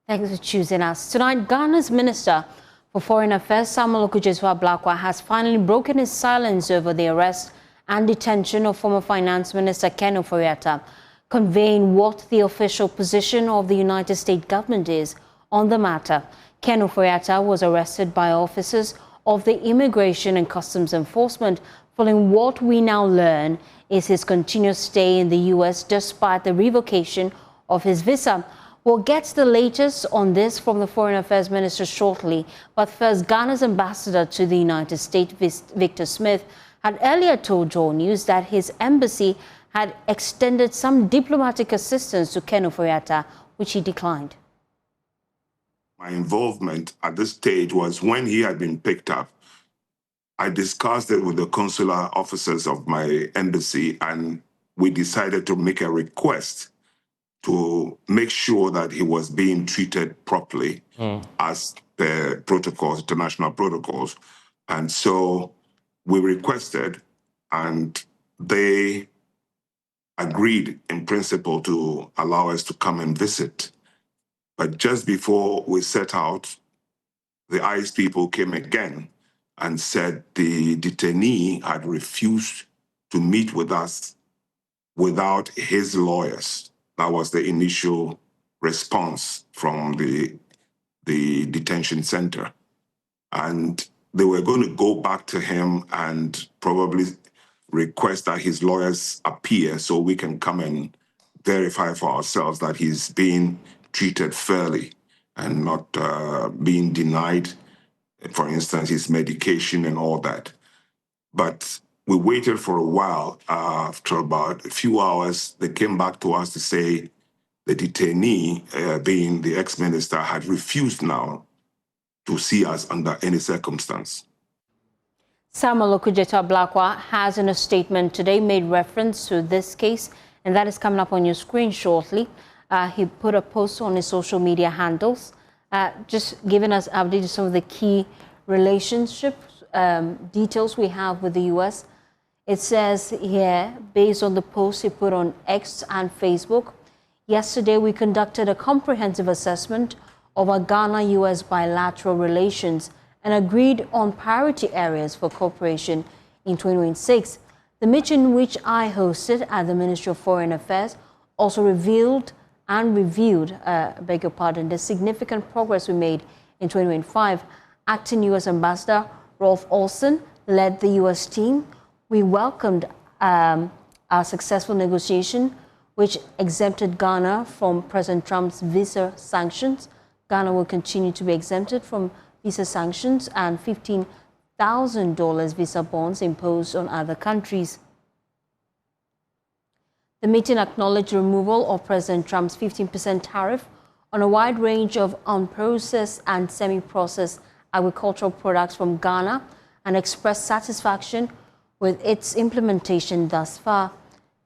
Thanks for choosing us. Tonight, Ghana's Minister for Foreign Affairs, Samuel Ablakwa, has finally broken his silence over the arrest and detention of former Finance Minister Ken Ofori-Atta, conveying what the official position of the United States government is on the matter. Ken Ofori-Atta was arrested by officers of the Immigration and Customs Enforcement following what we now learn is his continuous stay in the U.S. despite the revocation of his visa. We'll get the latest on this from the Foreign Affairs Minister shortly. But first, Ghana's ambassador to the United States, Victor Smith, had earlier told JoyNews that his embassy had extended some diplomatic assistance to Ken Ofori-Atta, which he declined. My involvement at this stage was when he had been picked up. I discussed it with the consular officers of my embassy, and we decided to make a request to make sure that he was being treated properly as the protocols, international protocols. And so we requested, and they agreed in principle to allow us to come and visit. But just before we set out, the ICE people came again and said the detainee had refused to meet with us without his lawyers. That was the initial response from the detention center. And they were going to go back to him and probably request that his lawyers appear so we can come and verify for ourselves that he's being treated fairly and not being denied, for instance, his medication and all that. But we waited for a while. After about a few hours, they came back to us to say the detainee, being the ex-minister, had refused now to see us under any circumstance. Samuel Ablakwa has in a statement today made reference to this case, and that is coming up on your screen shortly. He put a post on his social media handles, just giving us updates on some of the key relationship details we have with the U.S. It says here, based on the post he put on X and Facebook, yesterday we conducted a comprehensive assessment of our Ghana-U.S. bilateral relations and agreed on priority areas for cooperation in 2026. The meeting, which I hosted at the Ministry of Foreign Affairs, also revealed and reviewed, the significant progress we made in 2025. Acting U.S. Ambassador Rolf Olson led the U.S. team. We welcomed our successful negotiation, which exempted Ghana from President Trump's visa sanctions. Ghana will continue to be exempted from visa sanctions and $15,000 visa bonds imposed on other countries. The meeting acknowledged the removal of President Trump's 15% tariff on a wide range of unprocessed and semi-processed agricultural products from Ghana and expressed satisfaction with its implementation thus far.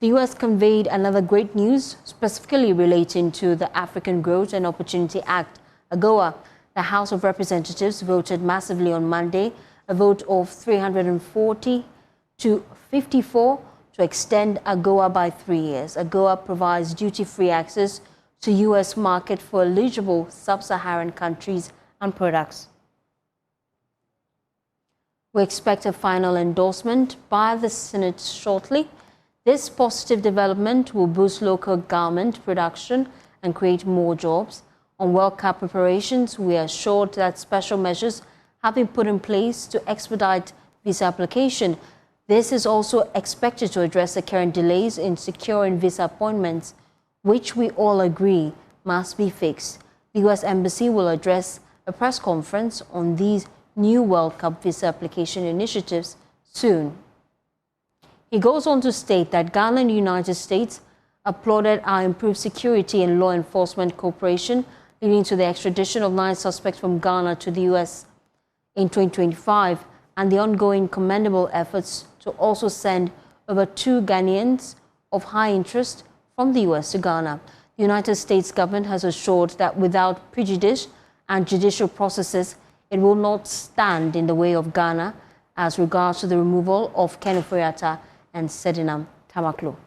The U.S. conveyed another great news, specifically relating to the African Growth and Opportunity Act, AGOA. The House of Representatives voted massively on Monday, a vote of 340 to 54 to extend AGOA by 3 years. AGOA provides duty-free access to U.S. market for eligible sub-Saharan countries and products. We expect a final endorsement by the Senate shortly. This positive development will boost local garment production and create more jobs. On World Cup preparations, we are assured that special measures have been put in place to expedite visa application. This is also expected to address the current delays in securing visa appointments, which we all agree must be fixed. The U.S. Embassy will address a press conference on these new World Cup visa application initiatives soon. He goes on to state that Ghana and the United States applauded our improved security and law enforcement cooperation, leading to the extradition of 9 suspects from Ghana to the U.S. in 2025, and the ongoing commendable efforts to also send over 2 Ghanaians of high interest from the U.S. to Ghana. The United States government has assured that without prejudice and judicial processes, it will not stand in the way of Ghana as regards to the removal of Ken Ofori-Atta and Sedinam Tamakloe.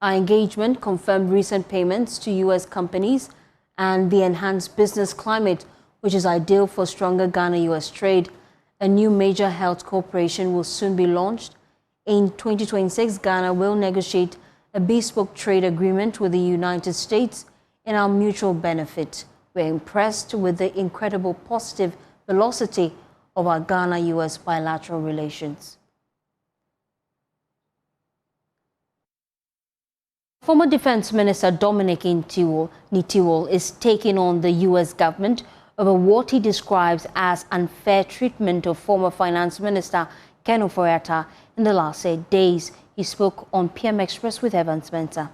Our engagement confirmed recent payments to U.S. companies and the enhanced business climate, which is ideal for stronger Ghana-U.S. trade. A new major health corporation will soon be launched. In 2026, Ghana will negotiate a bespoke trade agreement with the United States in our mutual benefit. We're impressed with the incredible positive velocity of our Ghana-U.S. bilateral relations. Former Defense Minister Dominic Nitiwol is taking on the U.S. government over what he describes as unfair treatment of former Finance Minister Ken Ofori-Atta in the last 8 days. He spoke on PM Express with Evan Spencer.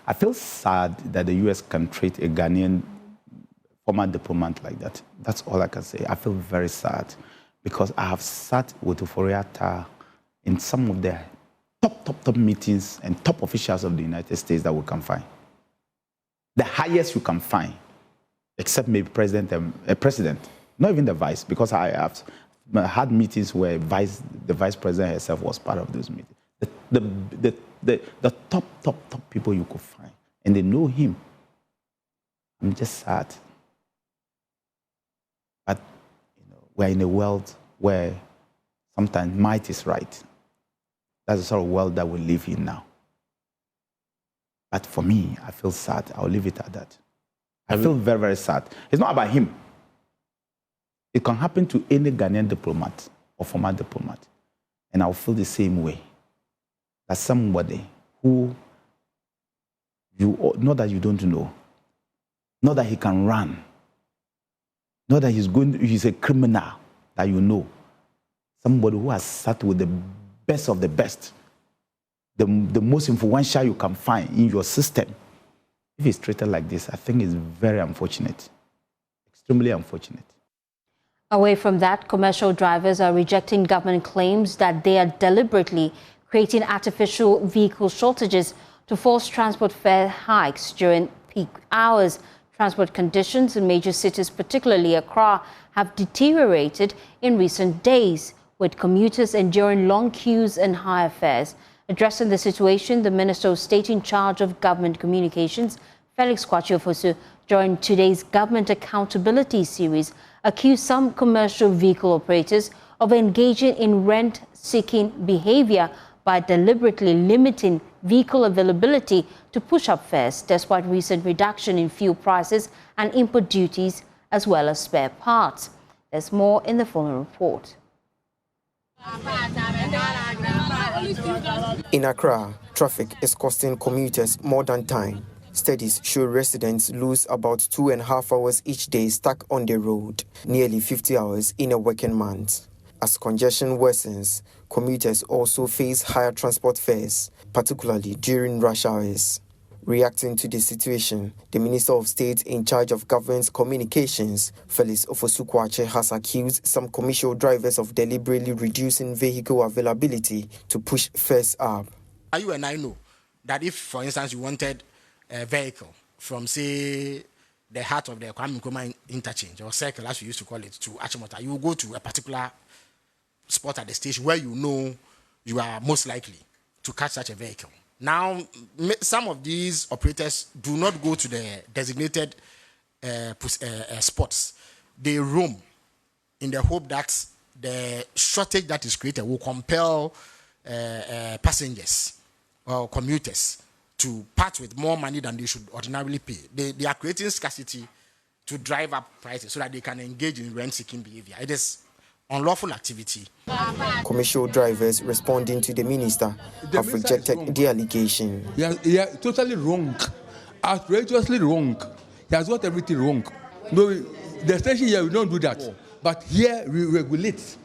I feel sad that the U.S. can treat a Ghanaian former diplomat like that. That's all I can say. I feel very sad because I have sat with Ofori-Atta in some of the top meetings and top officials of the United States that we can find. The highest you can find, except maybe president, not even the vice, because I have had meetings where the vice president herself was part of those meetings. The top people you could find, and they know him. I'm just sad. But we're in a world where sometimes might is right. That's the sort of world that we live in now. But for me, I feel sad. I'll leave it at that. I feel very, very sad. It's not about him. It can happen to any Ghanaian diplomat or former diplomat. And I'll feel the same way. That somebody who not that you don't know, not that he can run, not that he's a criminal that you know, somebody who has sat with the best of the best, the most influential you can find in your system. If he's treated like this, I think it's very unfortunate, extremely unfortunate. Away from that, commercial drivers are rejecting government claims that they are deliberately creating artificial vehicle shortages to force transport fare hikes during peak hours. Transport conditions in major cities, particularly Accra, have deteriorated in recent days, with commuters enduring long queues and higher fares. Addressing the situation, the Minister of State in charge of Government Communications, Felix Kwakye-Ofosu, during today's Government Accountability Series, accused some commercial vehicle operators of engaging in rent-seeking behavior by deliberately limiting vehicle availability to push up fares, despite recent reduction in fuel prices and import duties, as well as spare parts. There's more in the following report. In Accra, traffic is costing commuters more than time. Studies show residents lose about 2.5 hours each day stuck on the road, nearly 50 hours in a working month. As congestion worsens, commuters also face higher transport fares, particularly during rush hours. Reacting to the situation, the Minister of State in charge of Government Communications, Felix Kwakye-Ofosu, has accused some commercial drivers of deliberately reducing vehicle availability to push fares up. You and I know that if, for instance, you wanted a vehicle from, say, the heart of the Kwame Nkrumah interchange or circle, as we used to call it, to Achimota, you will go to a particular spot at the station where you know you are most likely to catch such a vehicle. Now, some of these operators do not go to the designated spots. They roam in the hope that the shortage that is created will compel passengers or commuters to part with more money than they should ordinarily pay. They are creating scarcity to drive up prices so that they can engage in rent-seeking behavior. It is unlawful activity. Commercial drivers responding to the minister have rejected the allegation. Yeah, totally wrong, outrageously wrong. He has got everything wrong. No, the station here we don't do that, but here we regulate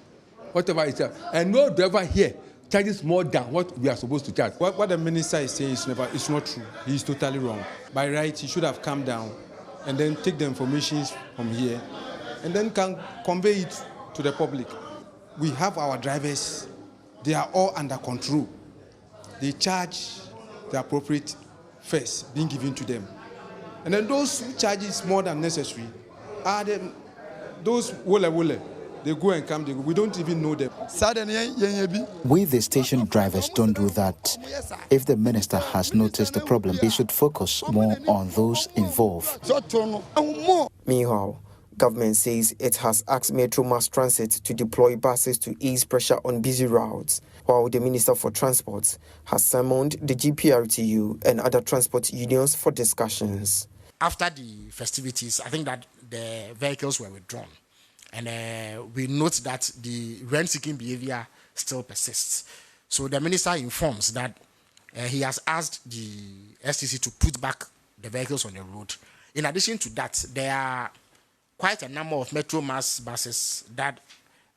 whatever is there, and no driver here charges more than what we are supposed to charge. What the minister is saying is not true. He is totally wrong. By right, he should have come down and then take the information from here and then can convey it to the public. We have our drivers, they are all under control. They charge the appropriate fares being given to them. And then those who charges more than necessary are those wole They go and come, they go. We don't even know them. We, the station drivers, don't do that. If the minister has noticed the problem, he should focus more on those involved. Meanwhile, government says it has asked Metro Mass Transit to deploy buses to ease pressure on busy routes, while the Minister for Transport has summoned the GPRTU and other transport unions for discussions. After the festivities, I think that the vehicles were withdrawn. And we note that the rent-seeking behavior still persists. So the minister informs that he has asked the STC to put back the vehicles on the road. In addition to that, there are quite a number of Metro Mass buses that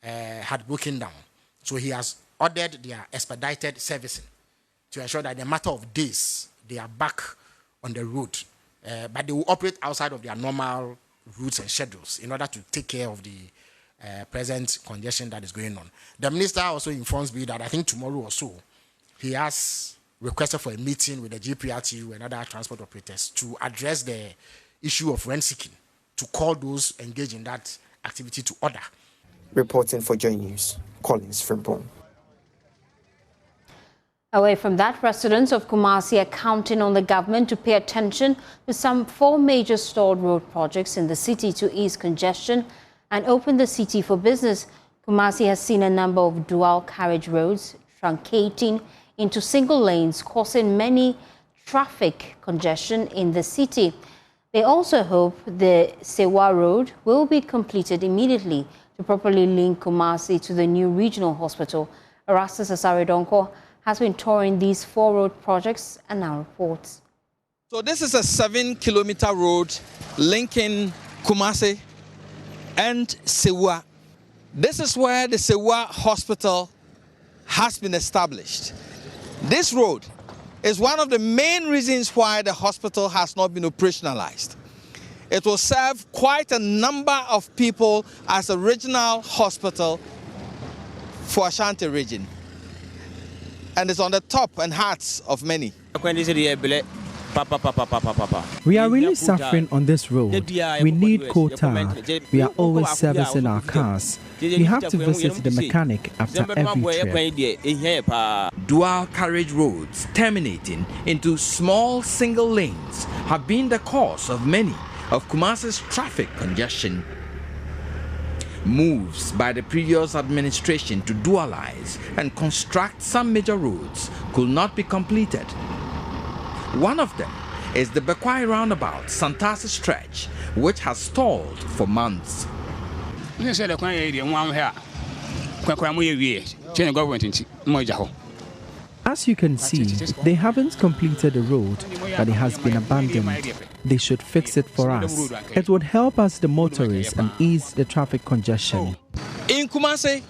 had broken down. So he has ordered their expedited servicing to ensure that in a matter of days, they are back on the road. But they will operate outside of their normal routes and schedules in order to take care of the present congestion that is going on. The minister also informs me that I think tomorrow or so, he has requested for a meeting with the GPRTU and other transport operators to address the issue of rent seeking, to call those engaged in that activity to order. Reporting for JoyNews, Collins Frimpong. Away from that, residents of Kumasi are counting on the government to pay attention to some 4 major stalled road projects in the city to ease congestion and open the city for business. Kumasi has seen a number of dual carriage roads truncating into single lanes, causing many traffic congestion in the city. They also hope the Sewa Road will be completed immediately to properly link Kumasi to the new regional hospital. Erastus Asaredonko has been touring these 4 road projects and now reports. So this is a 7-kilometer road linking Kumasi and Sewa. This is where the Sewa Hospital has been established. This road is one of the main reasons why the hospital has not been operationalized. It will serve quite a number of people as a regional hospital for Ashanti region. And it's on the top and hearts of many. We are really suffering on this road. We need coal tar. We are always servicing our cars. We have to visit the mechanic after every trip. Dual carriage roads terminating into small single lanes have been the cause of many of Kumasi's traffic congestion. Moves by the previous administration to dualize and construct some major roads could not be completed. One of them is the Bekwai roundabout Santasi stretch, which has stalled for months. As you can see, they haven't completed the road, but it has been abandoned. They should fix it for us. It would help us, the motorists, and ease the traffic congestion. In Kumasi,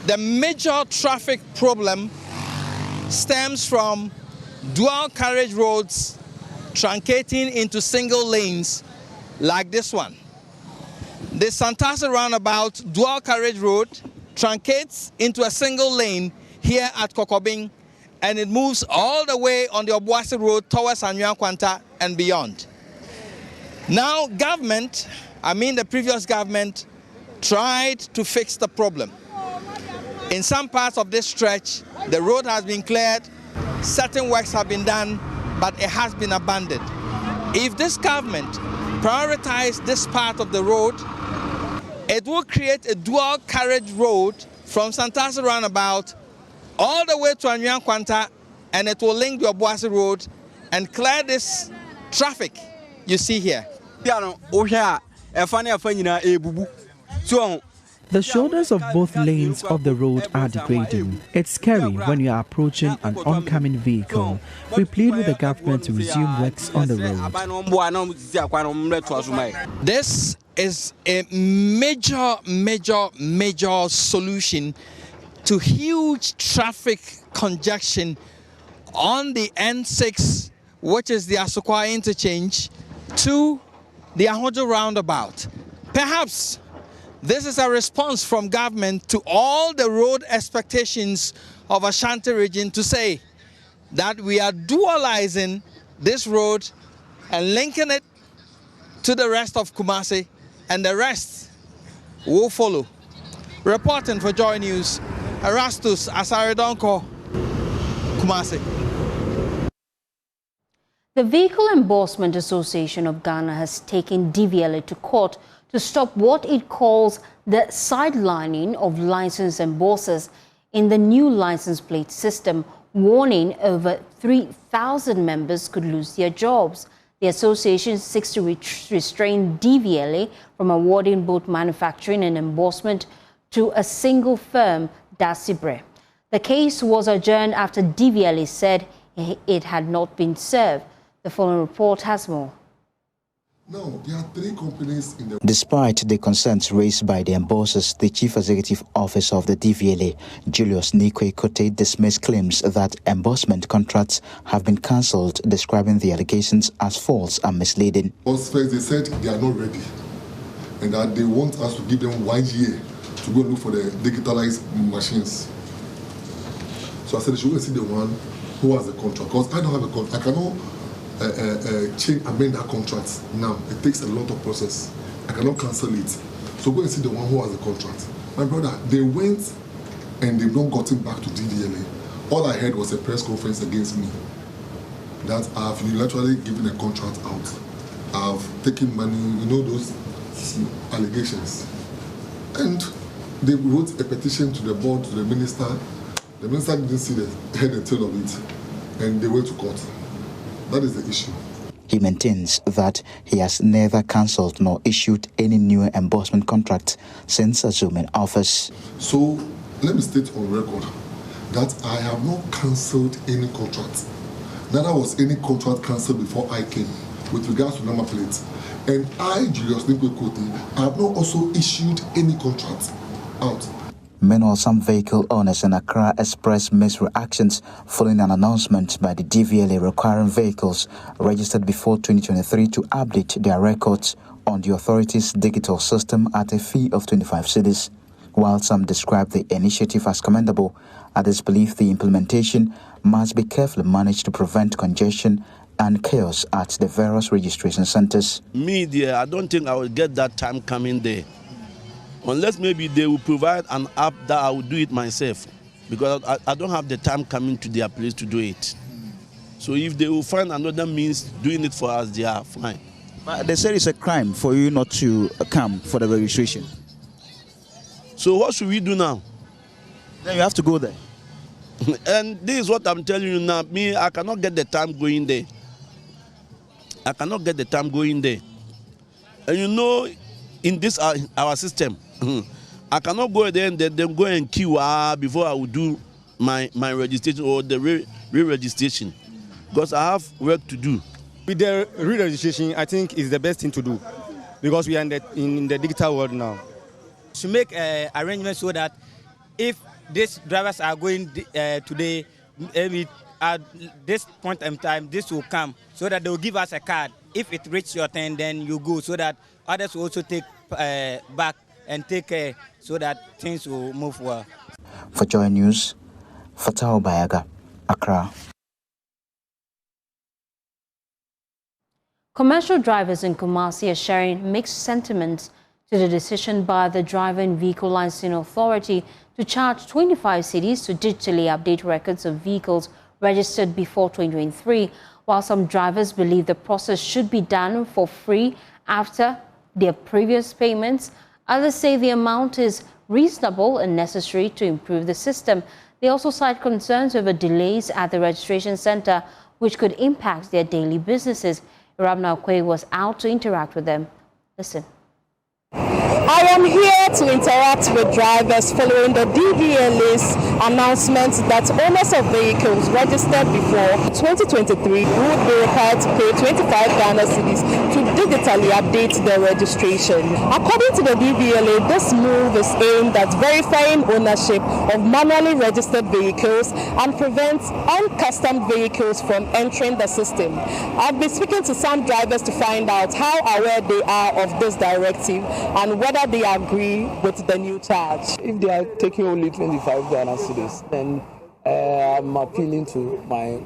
the major traffic problem stems from dual carriage roads truncating into single lanes like this one. The Santasi roundabout dual carriage road truncates into a single lane here at Kokobing, and it moves all the way on the Obuasi road towards Anyankwanta and beyond. Now the previous government tried to fix the problem. In some parts of this stretch, the road has been cleared, certain works have been done, but it has been abandoned. If this government prioritized this part of the road, it will create a dual carriage road from Santasi roundabout all the way to Anyankwanta, and it will link the Obuasi road and clear this traffic you see here. The shoulders of both lanes of the road are degrading. It's scary when you are approaching an oncoming vehicle. We plead with the government to resume works on the road. This is a major solution to huge traffic congestion on the N6, which is the Asokwa interchange, to the Ahojo roundabout. Perhaps this is a response from government to all the road expectations of Ashanti region to say that we are dualizing this road and linking it to the rest of Kumasi, and the rest will follow. Reporting for Joy News, Erastus Asaredonko, Kumasi. The Vehicle Enforcement Association of Ghana has taken DVLA to court to stop what it calls the sidelining of license embossers in the new license plate system, warning over 3,000 members could lose their jobs. The association seeks to restrain DVLA from awarding both manufacturing and embossment to a single firm, Dasibre. The case was adjourned after DVLA said it had not been served. The following report has more. No, there are 3 companies in the... Despite the concerns raised by the embossers, the Chief Executive Officer of the DVLA, Julius Nikwe-Kote, dismissed claims that embossment contracts have been cancelled, describing the allegations as false and misleading. First, they said they are not ready and that they want us to give them 1 year to go look for the digitalized machines. So I said, they should see the one who has the contract, because I don't have a contract. I cannot amend that contract now. It takes a lot of process. I cannot cancel it. So go and see the one who has the contract. My brother, they went and they've not gotten back to DVLA. All I heard was a press conference against me that I've unilaterally given a contract out. I've taken money, you know, those allegations. And they wrote a petition to the board, to the minister. The minister didn't see the head and tail of it, and they went to court. That is the issue. He maintains that he has neither cancelled nor issued any new embossment contract since assuming office. So let me state on record that I have not cancelled any contract. Neither was any contract cancelled before I came with regards to number plates. And I, Julius Nikwe-Kote, have not also issued any contract out. Meanwhile, some vehicle owners in Accra expressed mixed reactions following an announcement by the DVLA requiring vehicles registered before 2023 to update their records on the authority's digital system at a fee of 25 cedis. While some described the initiative as commendable, others believe the implementation must be carefully managed to prevent congestion and chaos at the various registration centers. Me, dear, I don't think I will get that time coming there. Unless maybe they will provide an app that I will do it myself, because I don't have the time coming to their place to do it. So if they will find another means doing it for us, they are fine. But they said it's a crime for you not to come for the registration. So what should we do now? Then you have to go there. And this is what I'm telling you now. Me, I cannot get the time going there. I cannot get the time going there. And you know, in this our system, I cannot go there and then go and queue before I will do my registration or the re-registration, because I have work to do. With the re-registration, I think is the best thing to do, because we are in the digital world now. To make arrangements so that if these drivers are going today, maybe at this point in time, this will come, so that they will give us a card. If it reaches your turn, then you go, so that others will also take back and take care, so that things will move well. For Joy News, Fatao Bayaga, Accra. Commercial drivers in Kumasi are sharing mixed sentiments to the decision by the Driver and Vehicle Licensing Authority to charge 25 cedis to digitally update records of vehicles registered before 2023, while some drivers believe the process should be done for free after their previous payments. Others say the amount is reasonable and necessary to improve the system. They also cite concerns over delays at the registration center, which could impact their daily businesses. Rabna Okwe was out to interact with them. Listen. I am here to interact with drivers following the DVLA's announcement that owners of vehicles registered before 2023 would be required to pay 25 Ghana cedis to digitally update their registration. According to the DVLA, this move is aimed at verifying ownership of manually registered vehicles and prevents uncustomed vehicles from entering the system. I've been speaking to some drivers to find out how aware they are of this directive and whether they agree with the new charge. If they are taking only 25 Ghana cedis, then I'm appealing to my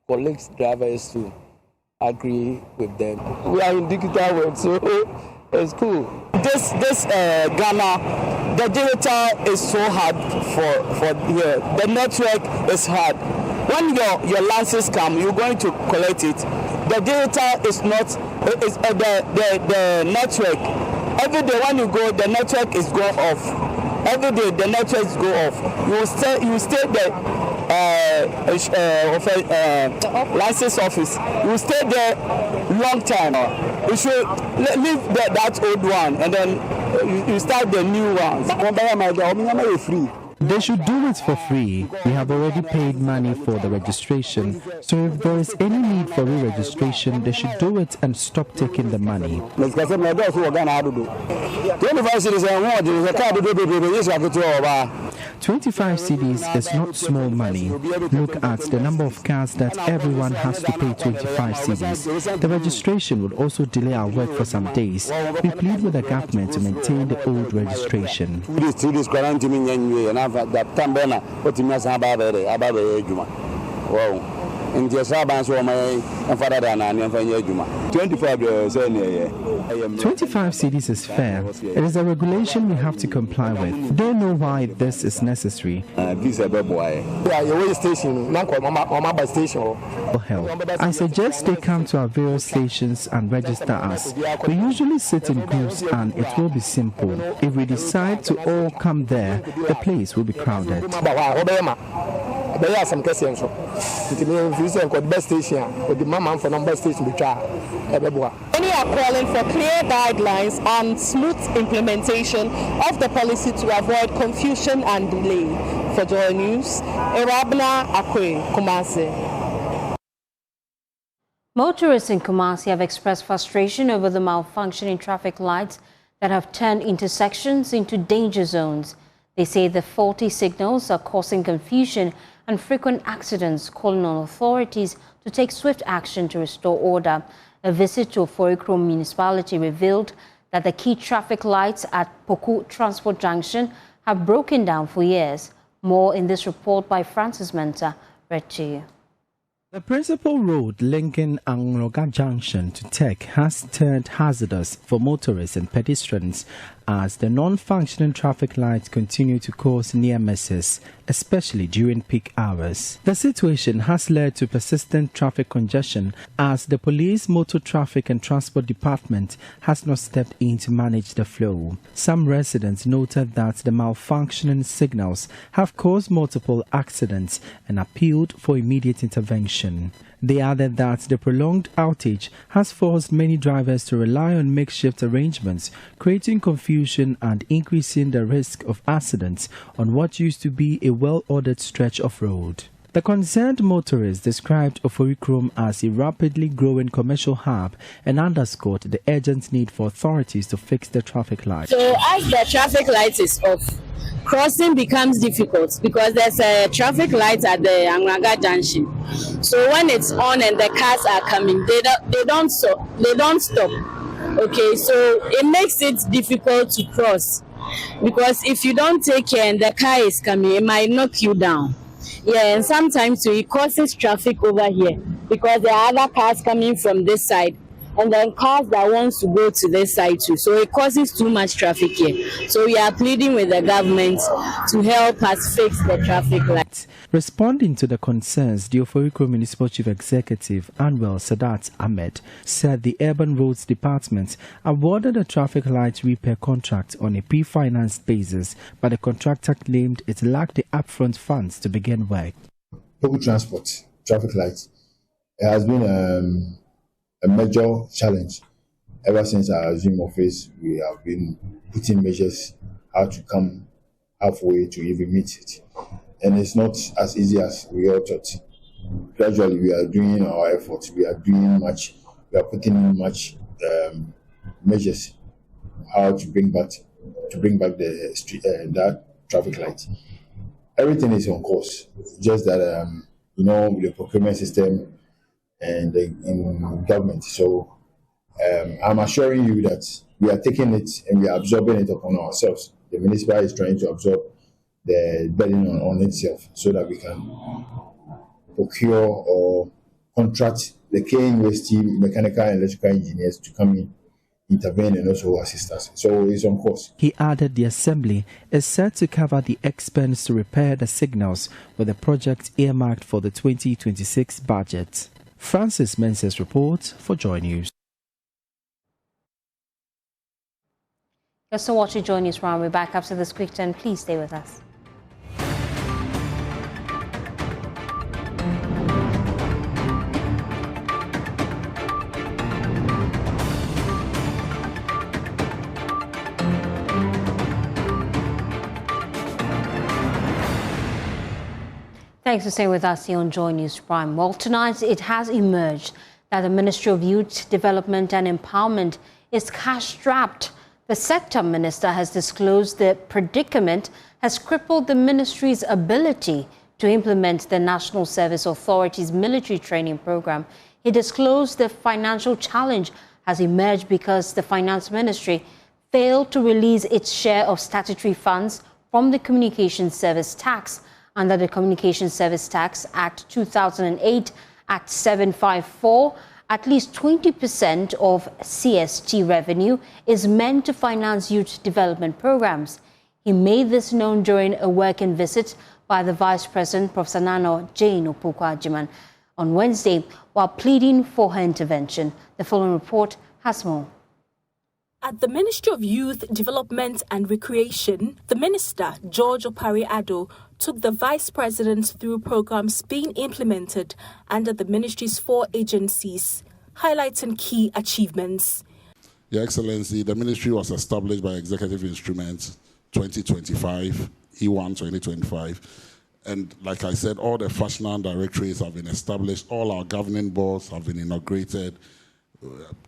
colleagues drivers to agree with them. We are in digital world, so it's cool. This Ghana The data is so hard for here. The network is hard. When your license come, you're going to collect it. The data is not. The network. Every day when you go, the network is going off. Every day the networks go off. You stay there. License office. You stay there long time. You should leave that old one and then you start the new one. Free. They should do it for free. We have already paid money for the registration. So if there is any need for re-registration, they should do it and stop taking the money. 25 cedis is not small money. Look at the number of cars that everyone has to pay 25 cedis. The registration would also delay our work for some days. We plead with the government to maintain the old registration. Wow. 25 cedis is fair. It is a regulation we have to comply with. They know why this is necessary. I suggest they come to our various stations and register us. We usually sit in groups and it will be simple. If we decide to all come there, the place will be crowded. Many are calling for clear guidelines and smooth implementation of the policy to avoid confusion and delay. For JoyNews, Kumasi. Motorists in Kumasi have expressed frustration over the malfunctioning traffic lights that have turned intersections into danger zones. They say the faulty signals are causing confusion and frequent accidents, calling on authorities to take swift action to restore order. A visit to Ofori-Atta municipality revealed that the key traffic lights at Poku Transport Junction have broken down for years. More in this report by Francis Menta, read to you. The principal road linking Ablakwa Junction to Tech has turned hazardous for motorists and pedestrians as the non-functioning traffic lights continue to cause near misses, especially during peak hours. The situation has led to persistent traffic congestion as the police, motor traffic and transport department has not stepped in to manage the flow. Some residents noted that the malfunctioning signals have caused multiple accidents and appealed for immediate intervention. They added that the prolonged outage has forced many drivers to rely on makeshift arrangements, creating confusion and increasing the risk of accidents on what used to be a well-ordered stretch of road. The concerned motorists described Ofori-Atta as a rapidly growing commercial hub and underscored the urgent need for authorities to fix the traffic light. So as the traffic light is off, crossing becomes difficult because there's a traffic light at the Ablakwa Junction. So when it's on and the cars are coming, they don't stop. Okay, so it makes it difficult to cross because if you don't take care and the car is coming, it might knock you down. Yeah, and sometimes it causes traffic over here because there are other cars coming from this side and then cars that wants to go to this side too. So it causes too much traffic here. So we are pleading with the government to help us fix the traffic lights. Responding to the concerns, the Ofori-Atta Municipal Chief Executive Anwar Sadat Ahmed said the Urban Roads Department awarded a traffic light repair contract on a pre-financed basis, but the contractor claimed it lacked the upfront funds to begin work. Public transport, traffic lights, it has been a major challenge. Ever since I assumed office, we have been putting measures how to come halfway to even meet it. And it's not as easy as we all thought. Gradually, we are doing our efforts. We are doing much. We are putting in much measures how to bring back the street that traffic light. Everything is on course. Just that the procurement system and in government. So I'm assuring you that we are taking it and we are absorbing it upon ourselves. The municipality is trying to absorb the burden on itself so that we can procure or contract the K University mechanical and electrical engineers to come in intervene and also assist us. So it's on course. He added the assembly is set to cover the expense to repair the signals with the project earmarked for the 2026 budget. Francis Mensah's report for Joy News. You're still watching JoyNews Prime. We're back after this quick turn. Please stay with us. Thanks for staying with us here on JoyNews Prime. Well, tonight it has emerged that the Ministry of Youth Development and Empowerment is cash-strapped. The sector minister has disclosed the predicament has crippled the ministry's ability to implement the National Service Authority's military training program. He disclosed the financial challenge has emerged because the Finance Ministry failed to release its share of statutory funds from the Communications Service Tax. Under the Communications Service Tax Act 2008, Act 754, at least 20% of CST revenue is meant to finance youth development programs. He made this known during a working visit by the Vice President, Professor Nano Jane Opoku-Agyeman, on Wednesday, while pleading for her intervention. The following report has more. At the Ministry of Youth Development and Recreation, the Minister, George Opare-Addo, took the Vice President through programs being implemented under the ministry's 4 agencies, highlighting key achievements. Your Excellency, the ministry was established by Executive Instrument 2025, E1 2025. And like I said, all the functional directorates have been established, all our governing boards have been inaugurated.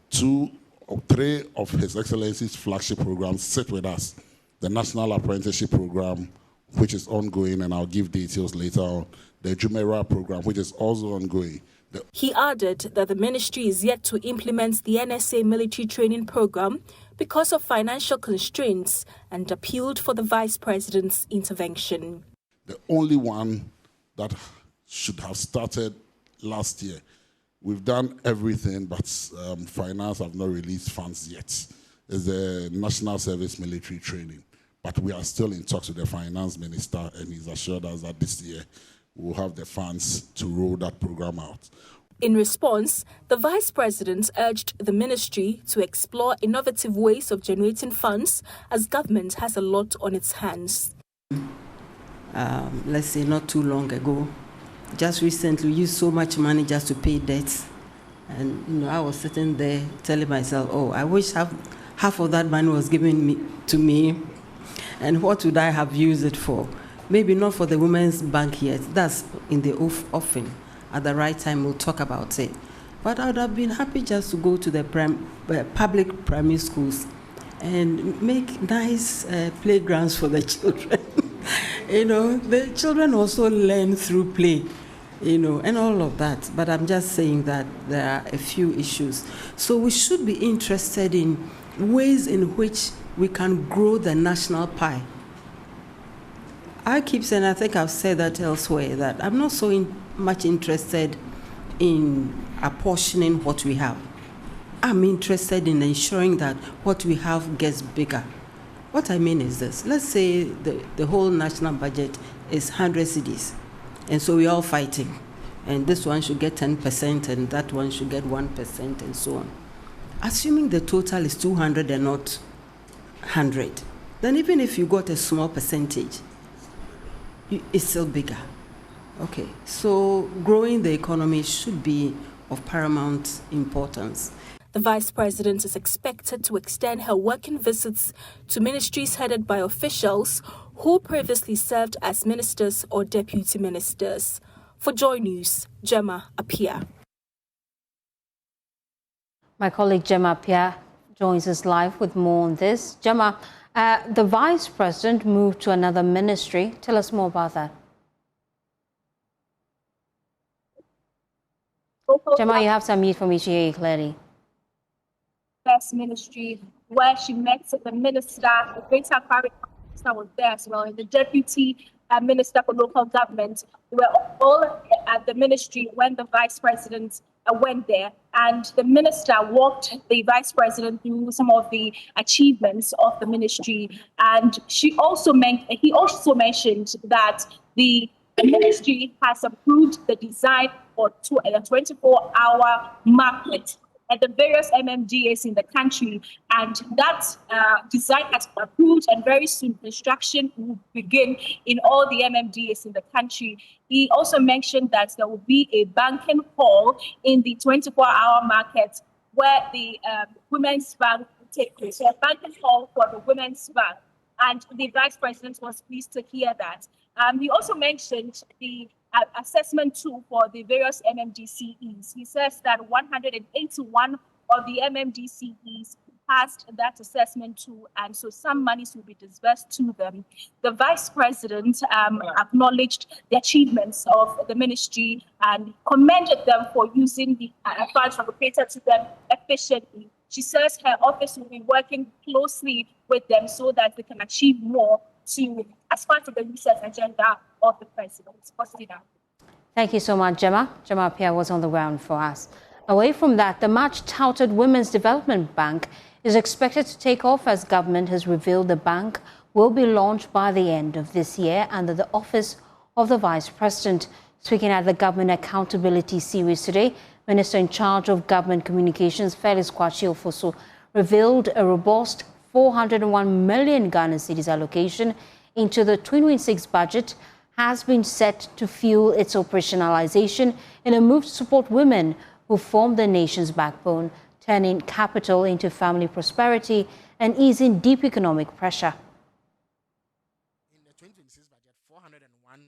2 or 3 of His Excellency's flagship programs sit with us. The National Apprenticeship Program, which is ongoing, and I'll give details later on. The Jumera program, which is also ongoing. He added that the ministry is yet to implement the NSA military training program because of financial constraints and appealed for the Vice President's intervention. The only one that should have started last year. We've done everything, but finance have not released funds yet. Is the National Service military training. But we are still in talks with the Finance Minister, and he's assured us that this year we'll have the funds to roll that program out. In response, the Vice President urged the ministry to explore innovative ways of generating funds as government has a lot on its hands. Let's say not too long ago, just recently, we used so much money just to pay debts. And I was sitting there telling myself, oh, I wish half of that money was given to me. And what would I have used it for? Maybe not for the Women's Bank yet. That's in the offing. At the right time, we'll talk about it. But I would have been happy just to go to the public primary schools and make nice playgrounds for the children. The children also learn through play, and all of that. But I'm just saying that there are a few issues. So we should be interested in ways in which we can grow the national pie. I keep saying, I think I've said that elsewhere, that I'm not so much interested in apportioning what we have. I'm interested in ensuring that what we have gets bigger. What I mean is this. Let's say the whole national budget is 100 cedis, and so we're all fighting. And this one should get 10%, and that one should get 1%, and so on. Assuming the total is 200 and not 100, then even if you got a small percentage, it's still bigger. Okay, so growing the economy should be of paramount importance. The Vice President is expected to extend her working visits to ministries headed by officials who previously served as ministers or deputy ministers. For Joy News, Gemma Apia. My colleague Gemma Apia joins us live with more on this. Gemma, the Vice President moved to another ministry. Tell us more about that. Gemma, you have to unmute for me to hear you clearly. First Ministry, where she met the minister, the Greater Accra Minister was there as well, and the Deputy Minister for Local Government. We were all at the ministry when the Vice President went there. and the minister walked the vice president through some of the achievements of the ministry. And he also mentioned that the ministry has approved the design for a 24-hour market at the various MMDAs in the country, and that design has been approved, and very soon construction will begin in all the MMDAs in the country. He also mentioned that there will be a banking hall in the 24-hour market where the Women's Bank will take place. So a banking hall for the Women's Bank, and the vice president was pleased to hear that. He also mentioned the assessment tool for the various MMDCEs. He says that 181 of the MMDCEs passed that assessment tool, and so some monies will be disbursed to them. The vice president acknowledged the achievements of the ministry and commended them for using the funds allocated to them efficiently. She says her office will be working closely with them so that they can achieve more as part of the research agenda of the president. Thank you so much, Gemma. Gemma Pierre was on the ground for us. Away from that, the much-touted Women's Development Bank is expected to take off as government has revealed the bank will be launched by the end of this year under the office of the Vice President. Speaking at the Government Accountability Series today, Minister in charge of Government Communications, Felix Kwasi-Ofosu, revealed a robust 401 million Ghana cedis allocation into the 2026 budget has been set to fuel its operationalization in a move to support women who form the nation's backbone, turning capital into family prosperity and easing deep economic pressure. In the 2026 budget, 401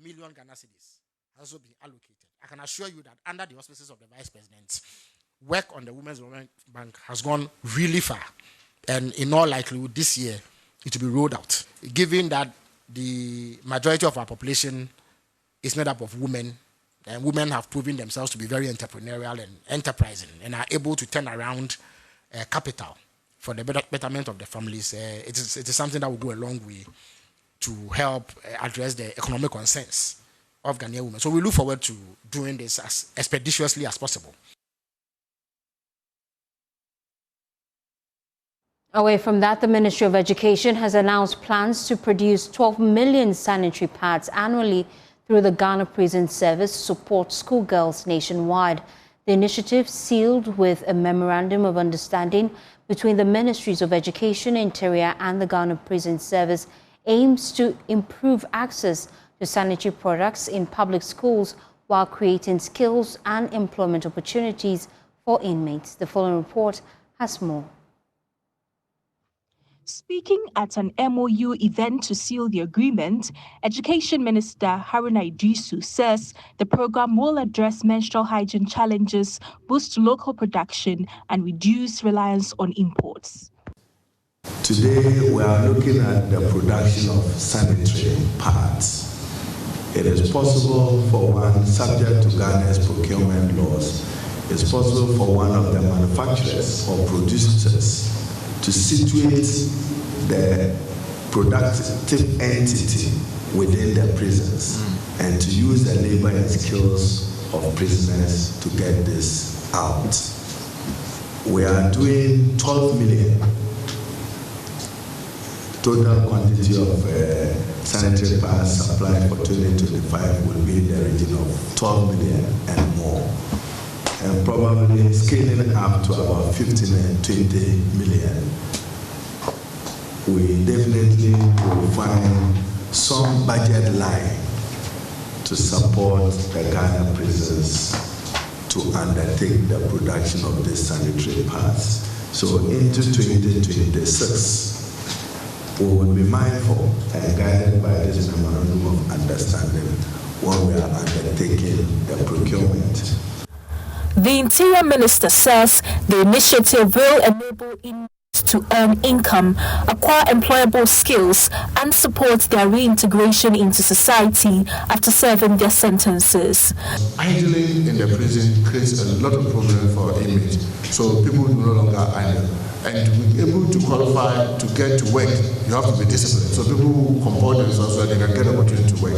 million Ghana cedis has also been allocated. I can assure you that under the auspices of the Vice President, work on the Women's Development Bank has gone really far. And in all likelihood, this year, it will be rolled out. Given that the majority of our population is made up of women, and women have proven themselves to be very entrepreneurial and enterprising and are able to turn around capital for the betterment of the families. It is something that will go a long way to help address the economic concerns of Ghanaian women. So we look forward to doing this as expeditiously as possible. Away from that, the Ministry of Education has announced plans to produce 12 million sanitary pads annually through the Ghana Prison Service to support schoolgirls nationwide. The initiative, sealed with a memorandum of understanding between the Ministries of Education, Interior and the Ghana Prison Service, aims to improve access to sanitary products in public schools while creating skills and employment opportunities for inmates. The following report has more. Speaking at an MOU event to seal the agreement, Education Minister Haruna Iddrisu says the program will address menstrual hygiene challenges, boost local production, and reduce reliance on imports. Today, we are looking at the production of sanitary pads. It is possible for one, subject to Ghana's procurement laws, it's possible for one of the manufacturers or producers to situate the productive entity within the prisons and to use the labor and skills of prisoners to get this out. We are doing 12 million. Total quantity of sanitary pads supplied for 2025 will be in the region of 12 million and more. And probably scaling up to about 15 and 20 million. We definitely will find some budget line to support the Ghana prisons to undertake the production of these sanitary pads. So into 2026, we will be mindful and guided by this memorandum of understanding when we are undertaking the procurement. The Interior Minister says the initiative will enable inmates to earn income, acquire employable skills, and support their reintegration into society after serving their sentences. Idling in the prison creates a lot of problems for inmates, so people no longer idle. And to be able to qualify to get to work, you have to be disciplined. So people who comport themselves so they can get an opportunity to work.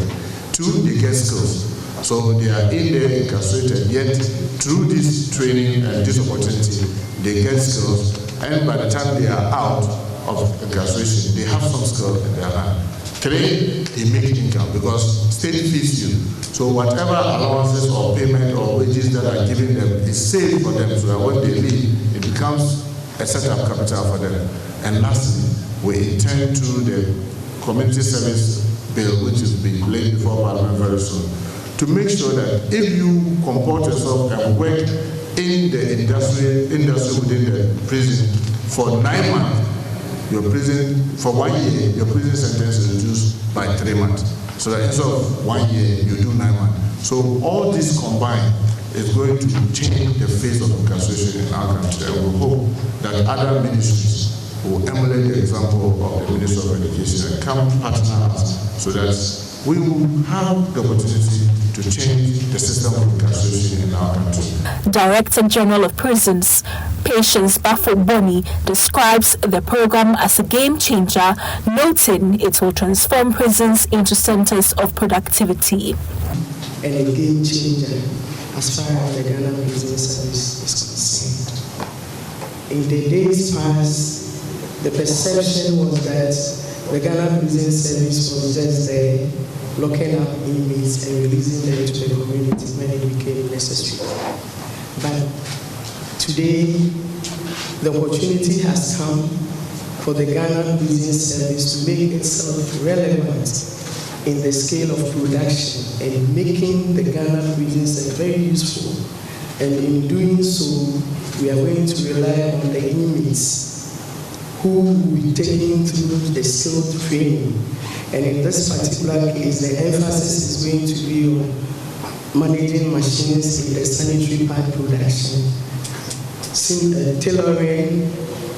Two, they get skills. So they are in there incarcerated, yet through this training and this opportunity, they get skills, and by the time they are out of incarceration, they have some skills in their hand. 3, they make income because state feeds you. So whatever allowances or payment or wages that are given them is saved for them, so that when they leave, it becomes a set-up capital for them. And lastly, we intend to the community service bill, which is being laid before Parliament very soon, to make sure that if you comport yourself and work in the industry within the prison for 9 months, your prison, for 1 year, your prison sentence is reduced by 3 months. So that instead of 1 year, you do 9 months. So all this combined is going to change the face of incarceration in our country. And we hope that other ministries will emulate the example of the Minister of Education and come partner us so that we will have the opportunity to change the system of incarceration in our country. Director General of Prisons, Patience Bafo-Boni, describes the program as a game changer, noting it will transform prisons into centers of productivity. And a game changer as far as the Ghana Prison Service is concerned. In the days past, the perception was that the Ghana Prison Service was just there, locking up inmates and releasing them to the community when it became necessary. But today, the opportunity has come for the Ghana Prison Service to make itself relevant in the scale of production and making the Ghana Prison Service very useful. And in doing so, we are going to rely on the inmates who will be taken through the skilled training. And in this particular case, the emphasis is going to be on managing machines in the sanitary pad production, tailoring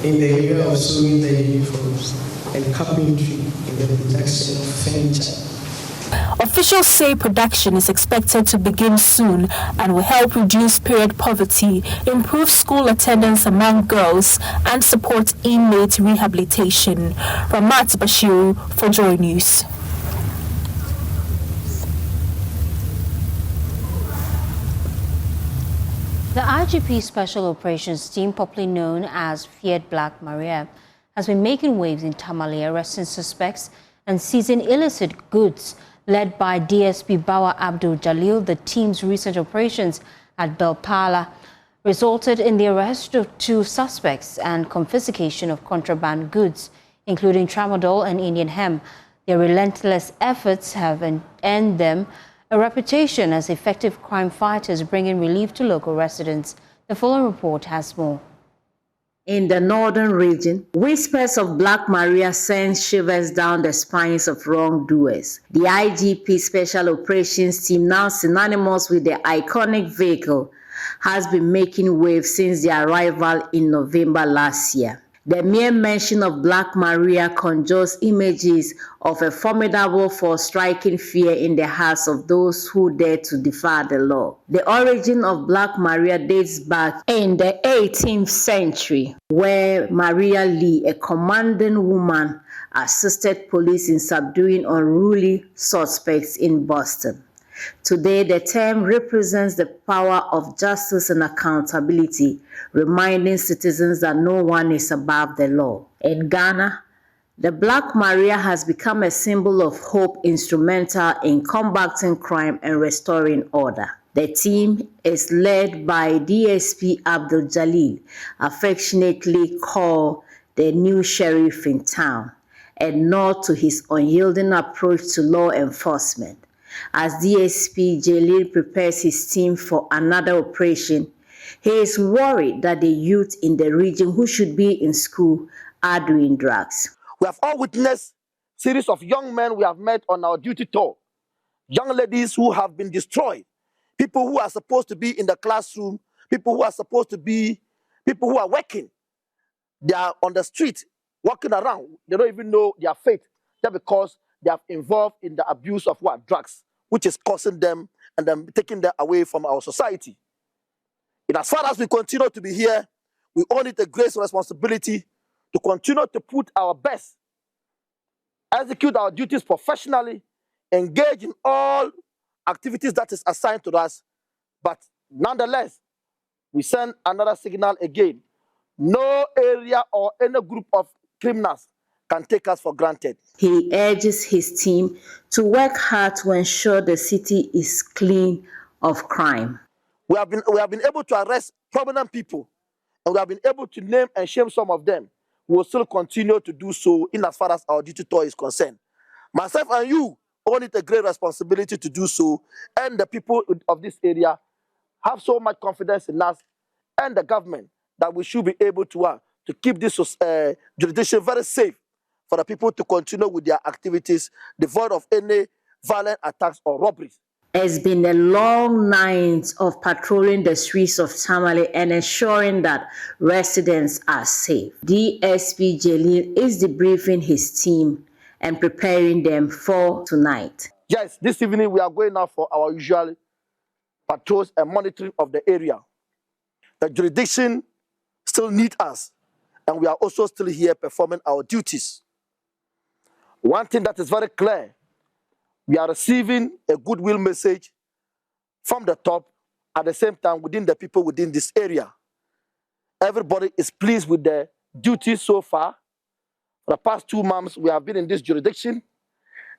in the area of sewing the uniforms, and carpentry in the production of furniture. Officials say production is expected to begin soon and will help reduce period poverty, improve school attendance among girls, and support inmate rehabilitation. Ramat Bashiru for Joy News. The IGP Special Operations Team, popularly known as Fiat Black Maria, has been making waves in Tamale, arresting suspects and seizing illicit goods. Led by DSP Bawa Abdul Jalil, the team's recent operations at Belpala resulted in the arrest of 2 suspects and confiscation of contraband goods, including tramadol and Indian hemp. Their relentless efforts have earned them a reputation as effective crime fighters, bringing relief to local residents. The following report has more. In the northern region, whispers of Black Maria send shivers down the spines of wrongdoers. The IGP Special Operations Team, now synonymous with the iconic vehicle, has been making waves since their arrival in November last year. The mere mention of Black Maria conjures images of a formidable force striking fear in the hearts of those who dare to defy the law. The origin of Black Maria dates back in the 18th century, where Maria Lee, a commanding woman, assisted police in subduing unruly suspects in Boston. Today, the term represents the power of justice and accountability, reminding citizens that no one is above the law. In Ghana, the Black Maria has become a symbol of hope, instrumental in combating crime and restoring order. The team is led by DSP Abdul Jalil, affectionately called the new sheriff in town, a nod to his unyielding approach to law enforcement. As DSP Jalil prepares his team for another operation, he is worried that the youth in the region who should be in school are doing drugs. We have all witnessed a series of young men we have met on our duty tour. Young ladies who have been destroyed. People who are supposed to be in the classroom. People who are supposed to be, people who are working. They are on the street, walking around. They don't even know their fate just because they are involved in the abuse of what? Drugs, which is causing them and then taking them away from our society. And as far as we continue to be here, we all need a great responsibility to continue to put our best, execute our duties professionally, engage in all activities that is assigned to us. But nonetheless, we send another signal again. No area or any group of criminals can take us for granted. He urges his team to work hard to ensure the city is clean of crime. We have been able to arrest prominent people, and we have been able to name and shame some of them. We will still continue to do so in as far as our duty tour is concerned. Myself and you all need a great responsibility to do so, and the people of this area have so much confidence in us and the government that we should be able to keep this jurisdiction very safe for the people to continue with their activities devoid of any violent attacks or robberies. It's been a long night of patrolling the streets of Tamale and ensuring that residents are safe. DSP Jalil is debriefing his team and preparing them for tonight. Yes, this evening we are going out for our usual patrols and monitoring of the area. The jurisdiction still needs us, and we are also still here performing our duties. One thing that is very clear, we are receiving a goodwill message from the top, at the same time within the people within this area. Everybody is pleased with the duties so far. For the past 2 months, we have been in this jurisdiction.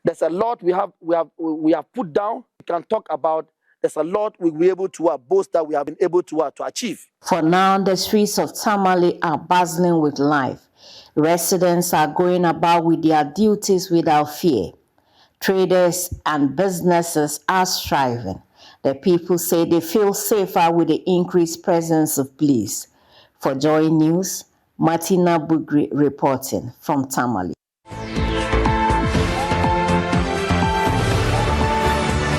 There's a lot we have put down. We can talk about. There's a lot we'll be able to boast that we have been able to achieve. For now, the streets of Tamale are bustling with life. Residents are going about with their duties without fear. Traders and businesses are striving. The people say they feel safer with the increased presence of police. For JoyNews, Martina Bugri reporting from Tamale.